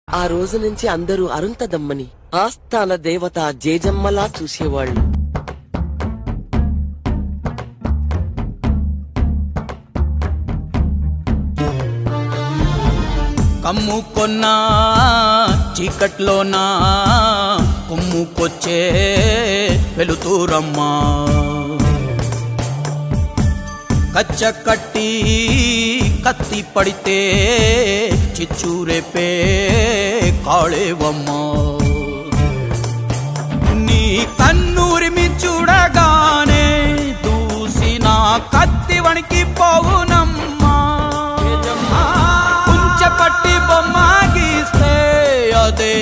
ఆ రోజు నుంచి అందరూ అరుంధతమ్మని ఆస్థాన దేవత జేజమ్మలా చూసేవాళ్లు. కమ్ముకొన్నా చీకట్లోనా కుమ్ముకొచ్చే వెలుతురమ్మా, కచ్చ కట్టి కత్తి పడితే చిచ్చూరేపే కాళేవమ్మా. నీ కన్నూరిమి చూడగానే దూసిన కత్తి వణికి పోవునమ్మా. కుంచె పట్టి బొమ్మ గీస్తే అదే